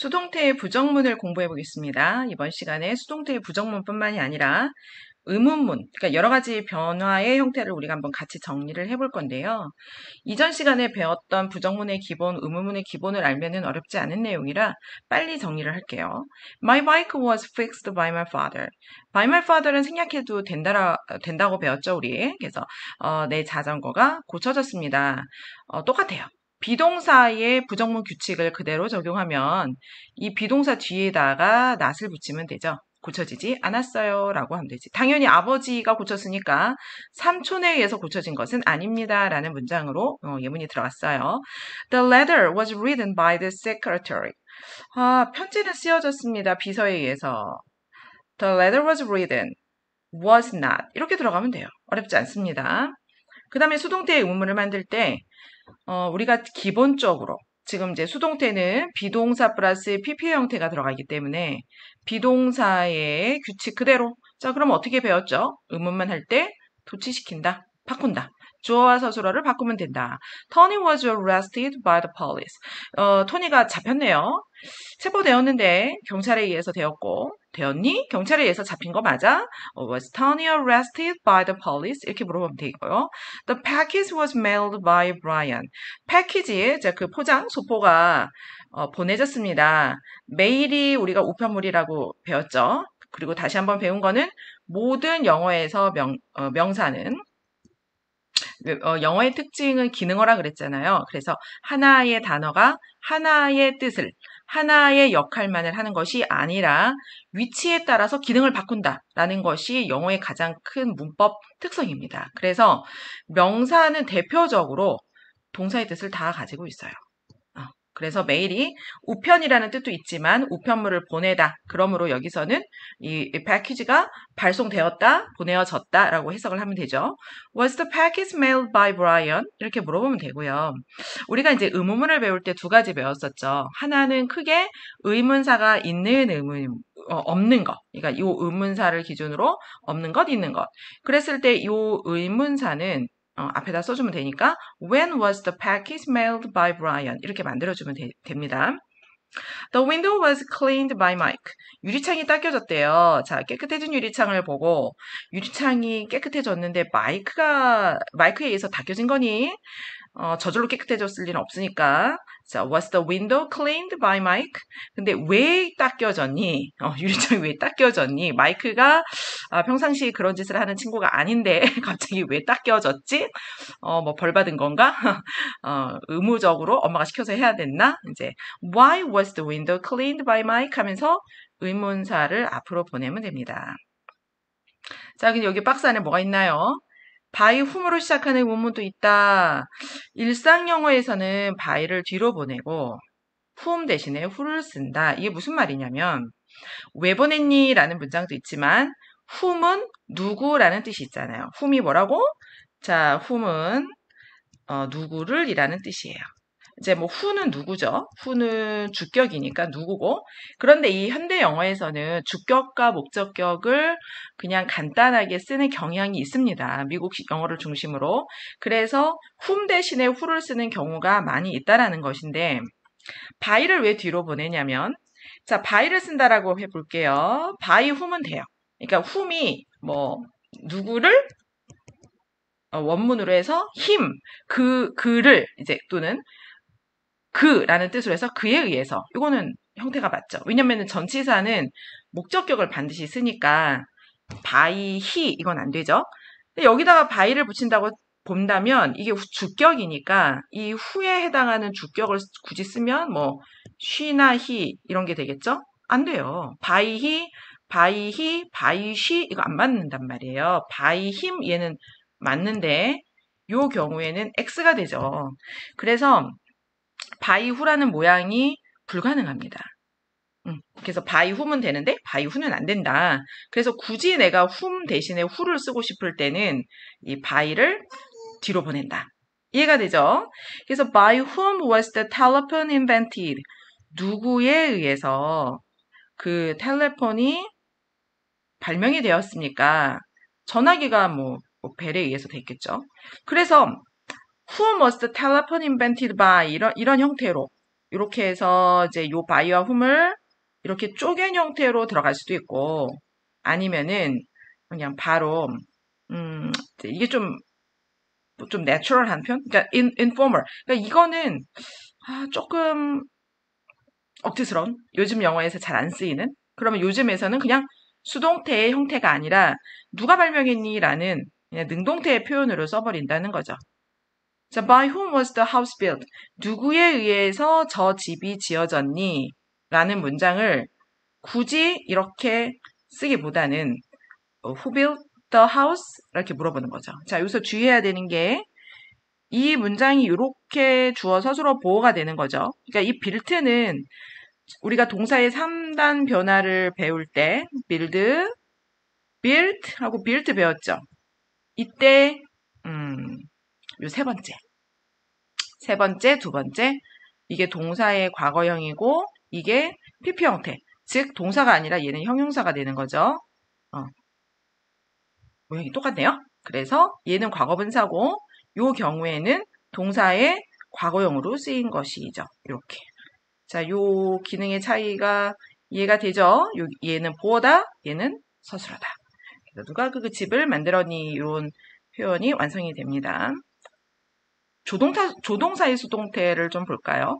수동태의 부정문을 공부해 보겠습니다. 이번 시간에 수동태의 부정문뿐만이 아니라 의문문, 그러니까 여러 가지 변화의 형태를 우리가 한번 같이 정리를 해볼 건데요. 이전 시간에 배웠던 부정문의 기본, 의문문의 기본을 알면은 어렵지 않은 내용이라 빨리 정리를 할게요. My bike was fixed by my father. By my father은 생략해도 된다고 배웠죠, 우리. 그래서 내 자전거가 고쳐졌습니다. 똑같아요. 비동사의 부정문 규칙을 그대로 적용하면 이 비동사 뒤에다가 not을 붙이면 되죠. 고쳐지지 않았어요 라고 하면 되지. 당연히 아버지가 고쳤으니까 삼촌에 의해서 고쳐진 것은 아닙니다 라는 문장으로 예문이 들어갔어요. The letter was written by the secretary. 편지는 쓰여졌습니다. 비서에 의해서. The letter was written, was not. 이렇게 들어가면 돼요. 어렵지 않습니다. 그 다음에 수동태의 의문문을 만들 때 우리가 기본적으로 지금 이제 수동태는 비동사 플러스 PP 형태가 들어가기 때문에 비동사의 규칙 그대로. 자, 그럼 어떻게 배웠죠? 의문만 할 때 도치시킨다, 바꾼다. 주어와 서술어를 바꾸면 된다. Tony was arrested by the police. 토니가 잡혔네요. 체포되었는데 경찰에 의해서 되었니? 경찰에 의해서 잡힌 거 맞아? Was Tony arrested by the police? 이렇게 물어보면 되고요. The package was mailed by Brian. 패키지, 그 포장, 소포가 보내졌습니다. 메일이 우리가 우편물이라고 배웠죠. 그리고 다시 한번 배운 거는 모든 영어에서 명사는 영어의 특징은 기능어라 그랬잖아요. 그래서 하나의 단어가 하나의 뜻을, 하나의 역할만을 하는 것이 아니라 위치에 따라서 기능을 바꾼다라는 것이 영어의 가장 큰 문법 특성입니다. 그래서 명사는 대표적으로 동사의 뜻을 다 가지고 있어요. 그래서 메일이 우편이라는 뜻도 있지만 우편물을 보내다. 그러므로 여기서는 이 패키지가 발송되었다, 보내어졌다 라고 해석을 하면 되죠. Was the package mailed by Brian? 이렇게 물어보면 되고요. 우리가 이제 의문문을 배울 때 두 가지 배웠었죠. 하나는 크게 의문사가 있는 없는 것. 그러니까 이 의문사를 기준으로 없는 것, 있는 것. 그랬을 때 이 의문사는 앞에다 써주면 되니까 When was the package mailed by Brian? 이렇게 만들어주면 됩니다. The window was cleaned by Mike. 유리창이 닦여졌대요. 자, 깨끗해진 유리창을 보고 유리창이 깨끗해졌는데 마이크에 의해서 닦여진 거니? 저절로 깨끗해졌을 리는 없으니까. 자, was the window cleaned by Mike? 근데 왜 닦여졌니? 유리창이 왜 닦여졌니? 마이크가 평상시 그런 짓을 하는 친구가 아닌데 갑자기 왜 닦여졌지? 뭐 벌 받은 건가? 의무적으로 엄마가 시켜서 해야 됐나? 이제 why was the window cleaned by Mike? 하면서 의문사를 앞으로 보내면 됩니다. 자, 근데 여기 박스 안에 뭐가 있나요? by whom으로 시작하는 문문도 있다. 일상 영어에서는 by를 뒤로 보내고 whom 대신에 who를 쓴다. 이게 무슨 말이냐면 왜 보냈니? 라는 문장도 있지만 whom은 누구라는 뜻이 있잖아요. whom이 뭐라고? 자, whom은 누구를 이라는 뜻이에요. 이제 뭐 who는 누구죠? who는 주격이니까 누구고. 그런데 이 현대 영어에서는 주격과 목적격을 그냥 간단하게 쓰는 경향이 있습니다. 미국 영어를 중심으로. 그래서 whom 대신에 who를 쓰는 경우가 많이 있다라는 것인데 by를 왜 뒤로 보내냐면 자, by를 쓴다라고 해볼게요. by whom은 돼요. 그러니까 whom이 뭐 누구를 원문으로 해서 him, 그를 이제 또는 그라는 뜻으로 해서 그에 의해서 이거는 형태가 맞죠. 왜냐면은 전치사는 목적격을 반드시 쓰니까 by he 이건 안 되죠. 근데 여기다가 by를 붙인다고 본다면 이게 주격이니까 이 후에 해당하는 주격을 굳이 쓰면 뭐 she나 he 이런 게 되겠죠? 안 돼요. by he, by she 이거 안 맞는단 말이에요. by him 얘는 맞는데 요 경우에는 x가 되죠. 그래서 by who라는 모양이 불가능합니다. 그래서 by whom은 되는데 by who는 안 된다. 그래서 굳이 내가 whom 대신에 who를 쓰고 싶을 때는 이 by를 뒤로 보낸다. 이해가 되죠? 그래서 by whom was the telephone invented? 누구에 의해서 그 텔레폰이 발명이 되었습니까? 전화기가 뭐 벨에 의해서 됐겠죠. 그래서 whom was the telephone invented by 이런 형태로 이렇게 해서 이제 요 바이와 whom을 이렇게 쪼갠 형태로 들어갈 수도 있고, 아니면은 그냥 바로, 이게 좀 내추럴한 표현? 그러니까 informal. 그러니까 이거는 조금 억지스러운, 요즘 영어에서 잘 안 쓰이는, 그러면 요즘에서는 그냥 수동태의 형태가 아니라 누가 발명했니? 라는 그냥 능동태의 표현으로 써버린다는 거죠. 자, by whom was the house built? 누구에 의해서 저 집이 지어졌니? 라는 문장을 굳이 이렇게 쓰기보다는 who built the house? 이렇게 물어보는 거죠. 자, 여기서 주의해야 되는 게 이 문장이 이렇게 주어 서술어 보호가 되는 거죠. 그러니까 이 built는 우리가 동사의 3단 변화를 배울 때 build, built 하고 built 배웠죠. 이때 요 세 번째, 두 번째 이게 동사의 과거형이고 이게 PP 형태, 즉 동사가 아니라 얘는 형용사가 되는 거죠. 모양이 똑같네요. 그래서 얘는 과거분사고 요 경우에는 동사의 과거형으로 쓰인 것이죠. 이렇게. 자, 요 기능의 차이가 이해가 되죠? 얘는 보어다, 얘는 서술어다. 그래서 누가 그 집을 만들었니? 이런 표현이 완성이 됩니다. 조동사의 수동태를 좀 볼까요?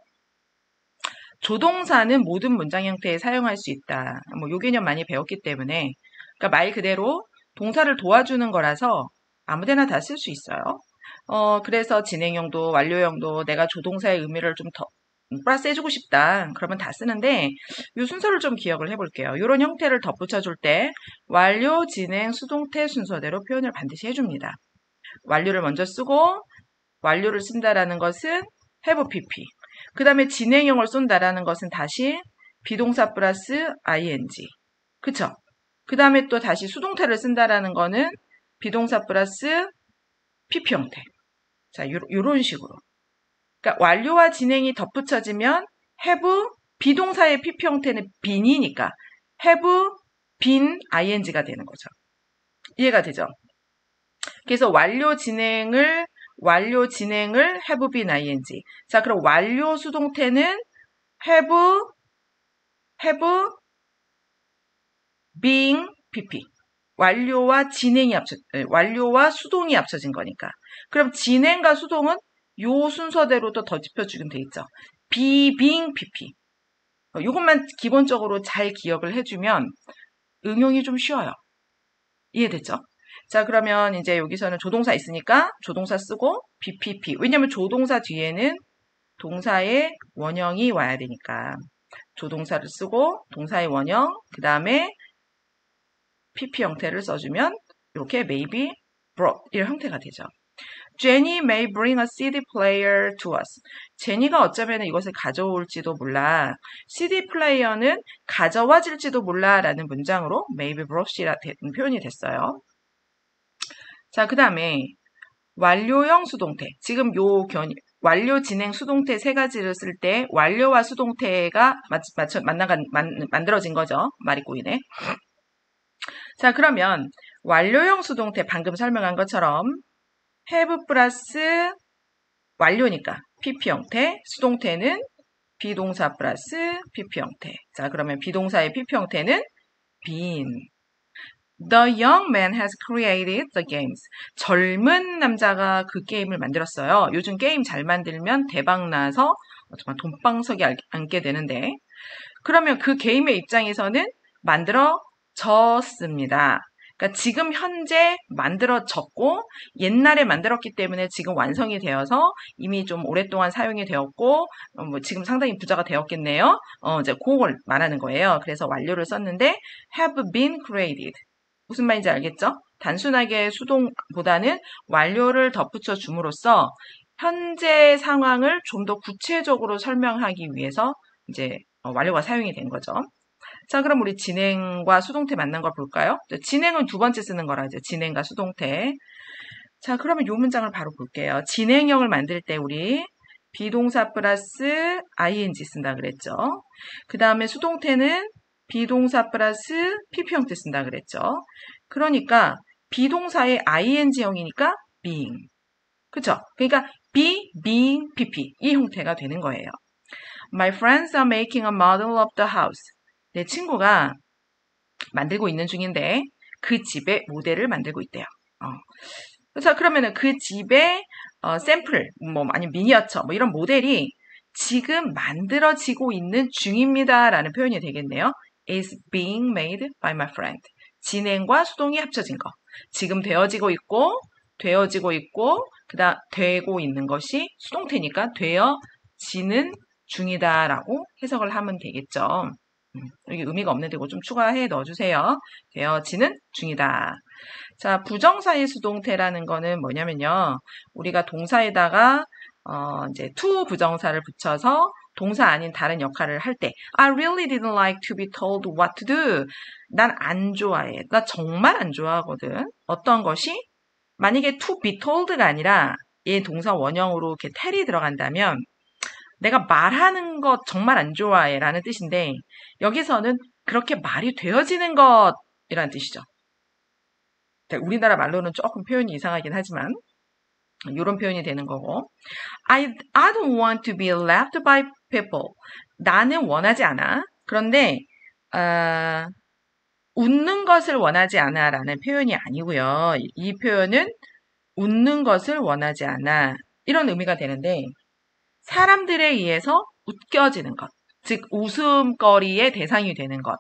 조동사는 모든 문장 형태에 사용할 수 있다. 요 개념 많이 배웠기 때문에, 그러니까 말 그대로 동사를 도와주는 거라서 아무데나 다 쓸 수 있어요. 그래서 진행형도 완료형도 내가 조동사의 의미를 좀 더 플러스 해주고 싶다. 그러면 다 쓰는데 이 순서를 좀 기억을 해볼게요. 이런 형태를 덧붙여줄 때 완료, 진행, 수동태 순서대로 표현을 반드시 해줍니다. 완료를 먼저 쓰고 완료를 쓴다라는 것은 have pp. 그 다음에 진행형을 쏜다라는 것은 다시 비동사 플러스 ing. 그쵸? 그 다음에 또 다시 수동태를 쓴다라는 거는 비동사 플러스 pp 형태. 자, 요런 식으로. 그러니까 완료와 진행이 덧붙여지면 have 비동사의 pp 형태는 been이니까 have been ing가 되는 거죠. 이해가 되죠? 그래서 완료 진행을 have been ing. 자, 그럼 완료 수동태는 have been pp. 완료와 수동이 합쳐진 거니까. 그럼 진행과 수동은 요 순서대로 또 덧입혀주면 돼 있죠. be, being, pp. 이것만 기본적으로 잘 기억을 해주면 응용이 좀 쉬워요. 이해됐죠? 자, 그러면 이제 여기서는 조동사 있으니까 조동사 쓰고 BPP. 왜냐면 조동사 뒤에는 동사의 원형이 와야 되니까. 조동사를 쓰고 동사의 원형, 그 다음에 PP 형태를 써주면 이렇게 maybe, brought 이런 형태가 되죠. Jenny may bring a CD player to us. 제니가 어쩌면 이것을 가져올지도 몰라. CD 플레이어는 가져와질지도 몰라 라는 문장으로 maybe brought이라는 표현이 됐어요. 자, 그 다음에 완료형 수동태. 지금 완료, 진행, 수동태 세 가지를 쓸 때 완료와 수동태가 만들어진 거죠. 말이 꼬이네. 자, 그러면 완료형 수동태 방금 설명한 것처럼 have 플러스 완료니까 PP 형태, 수동태는 비동사 플러스 PP 형태. 자, 그러면 비동사의 PP 형태는 been. The young man has created the games. 젊은 남자가 그 게임을 만들었어요. 요즘 게임 잘 만들면 대박나서 정말 돈방석에 앉게 되는데, 그러면 그 게임의 입장에서는 만들어졌습니다. 그러니까 지금 현재 만들어졌고 옛날에 만들었기 때문에 지금 완성이 되어서 이미 좀 오랫동안 사용이 되었고 지금 상당히 부자가 되었겠네요. 이제 그걸 말하는 거예요. 그래서 완료를 썼는데 have been created. 무슨 말인지 알겠죠? 단순하게 수동보다는 완료를 덧붙여 줌으로써 현재 상황을 좀 더 구체적으로 설명하기 위해서 이제 완료가 사용이 된 거죠. 자, 그럼 우리 진행과 수동태 만난 걸 볼까요? 진행은 두 번째 쓰는 거라 이제 진행과 수동태. 자, 그러면 이 문장을 바로 볼게요. 진행형을 만들 때 우리 비동사 플러스 ing 쓴다 그랬죠. 그 다음에 수동태는 비동사 플러스 pp 형태 쓴다 그랬죠. 그러니까 비동사의 ing형이니까 being. 그쵸? 그러니까 be, being, pp 이 형태가 되는 거예요. My friends are making a model of the house. 내 친구가 만들고 있는 중인데 그 집의 모델을 만들고 있대요. 그래서 그러면은 그 집의 샘플, 뭐 아니면 미니어처, 뭐 이런 모델이 지금 만들어지고 있는 중입니다라는 표현이 되겠네요. is being made by my friend. 진행과 수동이 합쳐진 거. 지금 되어지고 있고, 그다음 되고 있는 것이 수동태니까 되어지는 중이다라고 해석을 하면 되겠죠. 여기 의미가 없는데 이거 좀 추가해 넣어주세요. 되어지는 중이다. 자, 부정사의 수동태라는 거는 뭐냐면요. 우리가 동사에다가 이제 to 부정사를 붙여서 동사 아닌 다른 역할을 할 때 I really didn't like to be told what to do. 난 안 좋아해. 나 정말 안 좋아하거든. 어떤 것이? 만약에 to be told가 아니라 얘 동사 원형으로 이렇게 tell이 들어간다면 내가 말하는 것 정말 안 좋아해 라는 뜻인데 여기서는 그렇게 말이 되어지는 것이라는 뜻이죠. 우리나라 말로는 조금 표현이 이상하긴 하지만 이런 표현이 되는 거고 I don't want to be left by people. 나는 원하지 않아. 그런데 웃는 것을 원하지 않아 라는 표현이 아니고요. 이 표현은 웃는 것을 원하지 않아 이런 의미가 되는데 사람들에 의해서 웃겨지는 것, 즉 웃음거리의 대상이 되는 것,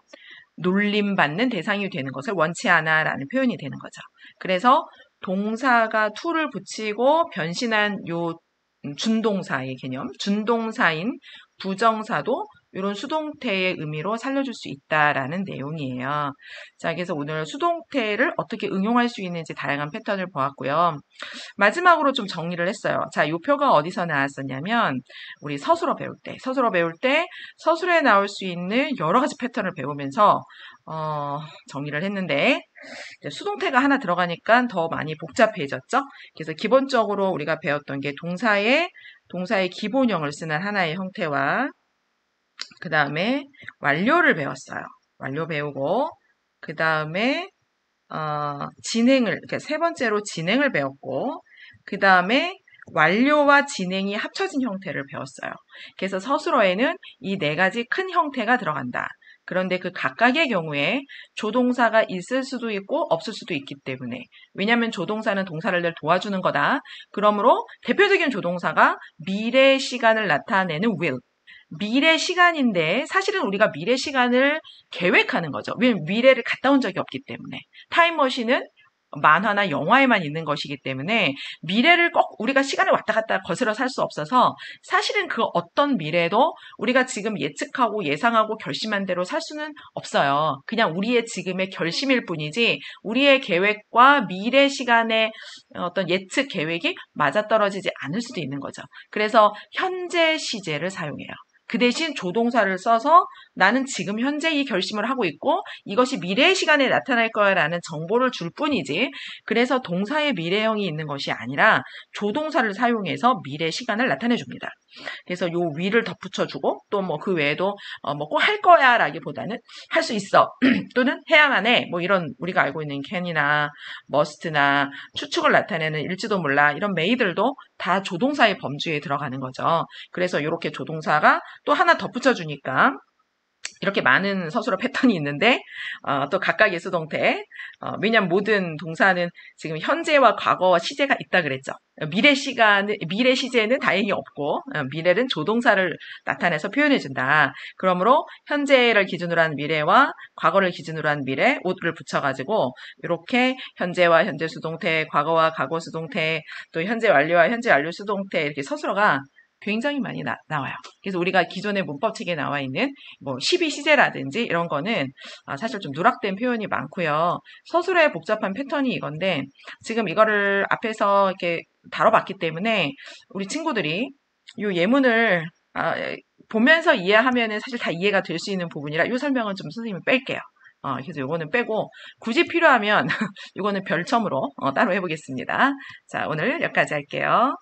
놀림받는 대상이 되는 것을 원치 않아 라는 표현이 되는 거죠. 그래서 동사가 to를 붙이고 변신한 요 준동사의 개념, 준동사인 부정사도 이런 수동태의 의미로 살려줄 수 있다라는 내용이에요. 자, 그래서 오늘 수동태를 어떻게 응용할 수 있는지 다양한 패턴을 보았고요. 마지막으로 좀 정리를 했어요. 자, 이 표가 어디서 나왔었냐면 우리 서술어 배울 때 서술에 나올 수 있는 여러 가지 패턴을 배우면서 정리를 했는데 수동태가 하나 들어가니까 더 많이 복잡해졌죠. 그래서 기본적으로 우리가 배웠던 게 동사의 기본형을 쓰는 하나의 형태와 그 다음에 완료를 배웠어요. 완료 배우고 그 다음에 그러니까 세 번째로 진행을 배웠고 그 다음에 완료와 진행이 합쳐진 형태를 배웠어요. 그래서 서술어에는 이 네 가지 큰 형태가 들어간다. 그런데 그 각각의 경우에 조동사가 있을 수도 있고 없을 수도 있기 때문에 왜냐하면 조동사는 동사를 도와주는 거다. 그러므로 대표적인 조동사가 미래 시간을 나타내는 will. 미래 시간인데 사실은 우리가 미래 시간을 계획하는 거죠. 왜냐면 미래를 갔다 온 적이 없기 때문에. 타임머신은 만화나 영화에만 있는 것이기 때문에 미래를 꼭 우리가 시간을 왔다 갔다 거슬러 살 수 없어서 사실은 그 어떤 미래도 우리가 지금 예측하고 예상하고 결심한 대로 살 수는 없어요. 그냥 우리의 지금의 결심일 뿐이지 우리의 계획과 미래 시간의 어떤 예측 계획이 맞아떨어지지 않을 수도 있는 거죠. 그래서 현재 시제를 사용해요. 그 대신 조동사를 써서 나는 지금 현재 이 결심을 하고 있고 이것이 미래의 시간에 나타날 거야라는 정보를 줄 뿐이지 그래서 동사의 미래형이 있는 것이 아니라 조동사를 사용해서 미래 시간을 나타내 줍니다. 그래서 요 위를 덧붙여주고 또 뭐 그 외에도 뭐 꼭 할 거야 라기보다는 할 수 있어 또는 해야만 해 뭐 이런 우리가 알고 있는 can이나 must나 추측을 나타내는 일지도 몰라 이런 may들도 다 조동사의 범주에 들어가는 거죠. 그래서 이렇게 조동사가 또 하나 덧붙여주니까 이렇게 많은 서술어 패턴이 있는데 또 각각의 수동태 왜냐하면 모든 동사는 지금 현재와 과거와 시제가 있다 그랬죠. 미래 시제는 다행히 없고 미래는 조동사를 나타내서 표현해준다. 그러므로 현재를 기준으로 한 미래와 과거를 기준으로 한 미래, 오를 붙여가지고 이렇게 현재와 현재 수동태, 과거와 과거 수동태, 또 현재 완료와 현재 완료 수동태 이렇게 서술어가 굉장히 많이 나와요. 그래서 우리가 기존의 문법책에 나와 있는 뭐 12시제라든지 이런 거는 사실 좀 누락된 표현이 많고요. 서술의 복잡한 패턴이 이건데 지금 이거를 앞에서 이렇게 다뤄봤기 때문에 우리 친구들이 이 예문을 보면서 이해하면은 사실 다 이해가 될 수 있는 부분이라 이 설명은 좀 선생님이 뺄게요. 그래서 요거는 빼고 굳이 필요하면 요거는 별첨으로 따로 해보겠습니다. 자, 오늘 여기까지 할게요.